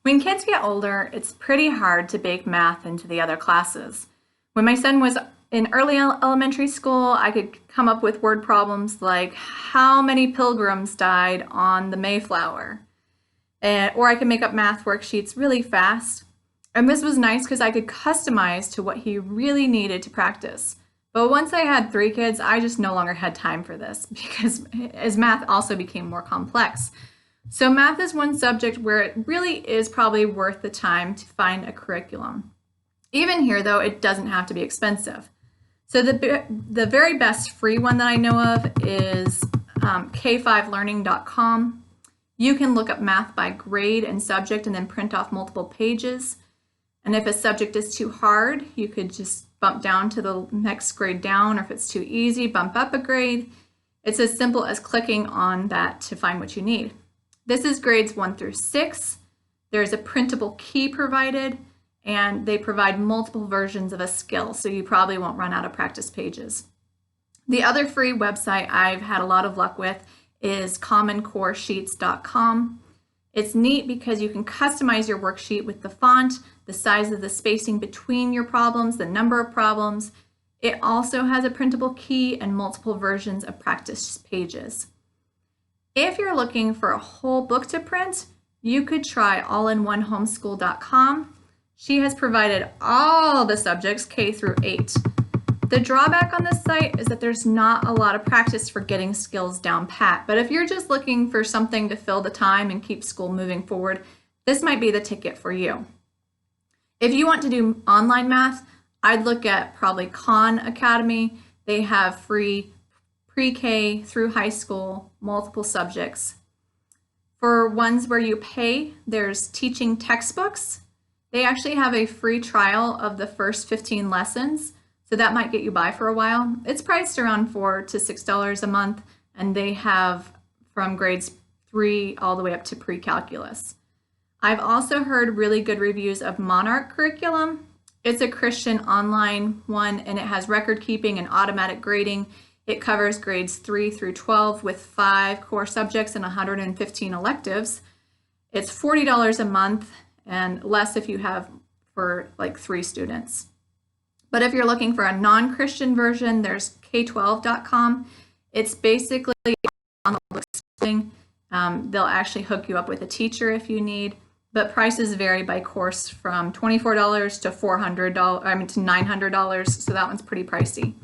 When kids get older, it's pretty hard to bake math into the other classes. When my son was in early elementary school, I could come up with word problems like how many pilgrims died on the Mayflower? Or I could make up math worksheets really fast. And this was nice because I could customize to what he really needed to practice. But once I had 3 kids, I just no longer had time for this because as math also became more complex. So math is one subject where it really is probably worth the time to find a curriculum. Even here, though, it doesn't have to be expensive. So the very best free one that I know of is K12learning.com. You can look up math by grade and subject and then print off multiple pages. And if a subject is too hard, you could just bump down to the next grade down, or if it's too easy, bump up a grade. It's as simple as clicking on that to find what you need. This is grades 1 through 6. There's a printable key provided, and they provide multiple versions of a skill, so you probably won't run out of practice pages. The other free website I've had a lot of luck with is commoncoresheets.com. It's neat because you can customize your worksheet with the font, the size of the spacing between your problems, the number of problems. It also has a printable key and multiple versions of practice pages. If you're looking for a whole book to print, you could try allinonehomeschool.com. She has provided all the subjects K through 8. The drawback on this site is that there's not a lot of practice for getting skills down pat, but if you're just looking for something to fill the time and keep school moving forward, this might be the ticket for you. If you want to do online math, I'd look at probably Khan Academy. They have free pre-K through high school, multiple subjects. For ones where you pay, there's teaching textbooks. They actually have a free trial of the first 15 lessons, so that might get you by for a while. It's priced around $4 to $6 a month, and they have from grades 3 all the way up to pre-calculus. I've also heard really good reviews of Monarch curriculum. It's a Christian online one, and it has record keeping and automatic grading. It covers grades 3 through 12 with 5 core subjects and 115 electives. It's $40 a month and less if you have for like 3 students. But if you're looking for a non-Christian version, there's K12.com. It's basically on the schooling. They'll actually hook you up with a teacher if you need, but prices vary by course from $24 to $400, to $900, so that one's pretty pricey.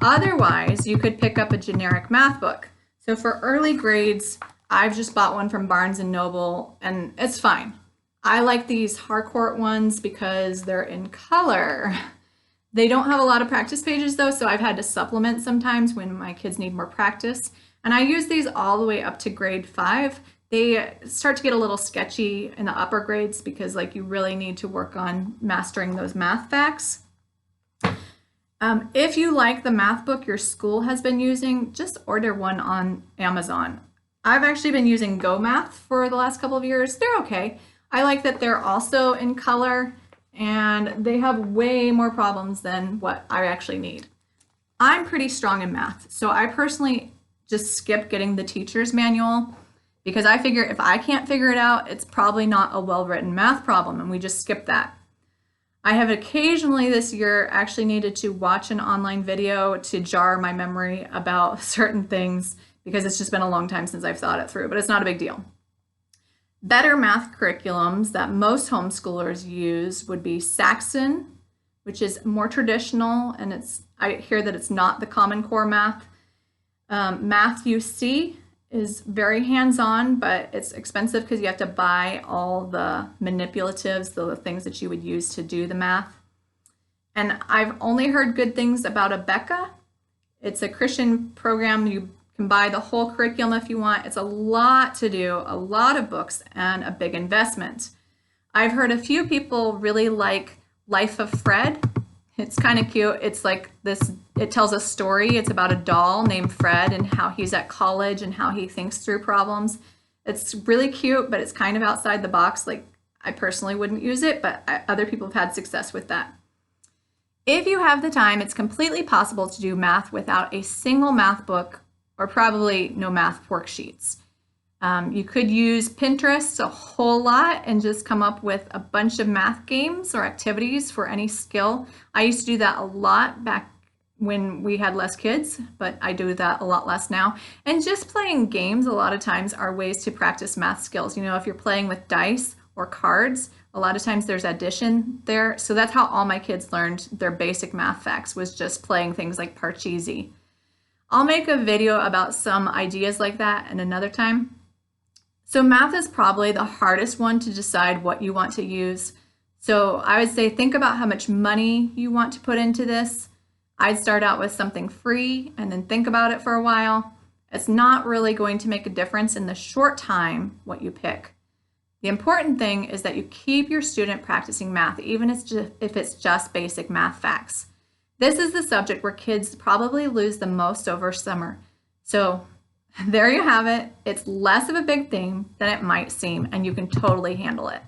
Otherwise, you could pick up a generic math book. So for early grades, I've just bought one from Barnes & Noble, and it's fine. I like these Harcourt ones because they're in color. They don't have a lot of practice pages though, so I've had to supplement sometimes when my kids need more practice. And I use these all the way up to grade 5. They start to get a little sketchy in the upper grades because you really need to work on mastering those math facts. If you like the math book your school has been using, just order one on Amazon. I've actually been using Go Math for the last couple of years. They're okay. I like that they're also in color and they have way more problems than what I actually need. I'm pretty strong in math, so I personally just skip getting the teacher's manual because I figure if I can't figure it out, it's probably not a well-written math problem, and we just skip that. I have occasionally this year actually needed to watch an online video to jar my memory about certain things because it's just been a long time since I've thought it through, but it's not a big deal. Better math curriculums that most homeschoolers use would be Saxon, which is more traditional, and I hear that it's not the Common Core math. Math UC is very hands-on, but it's expensive because you have to buy all the manipulatives, the things that you would use to do the math. And I've only heard good things about Abeka. It's a Christian program. You can buy the whole curriculum if you want. It's a lot to do, a lot of books, and a big investment. I've heard a few people really like Life of Fred. It's kind of cute. It's like this, it tells a story. It's about a doll named Fred and how he's at college and how he thinks through problems. It's really cute, but it's kind of outside the box. I personally wouldn't use it, but other people have had success with that. If you have the time, it's completely possible to do math without a single math book or probably no math worksheets. You could use Pinterest a whole lot and just come up with a bunch of math games or activities for any skill. I used to do that a lot back when we had less kids, but I do that a lot less now. And just playing games a lot of times are ways to practice math skills. You know, if you're playing with dice or cards, a lot of times there's addition there. So that's how all my kids learned their basic math facts, was just playing things like Parcheesi. I'll make a video about some ideas like that in another time. So math is probably the hardest one to decide what you want to use. So I would say think about how much money you want to put into this. I'd start out with something free and then think about it for a while. It's not really going to make a difference in the short time what you pick. The important thing is that you keep your student practicing math, even if it's just basic math facts. This is the subject where kids probably lose the most over summer. So there you have it. It's less of a big thing than it might seem, and you can totally handle it.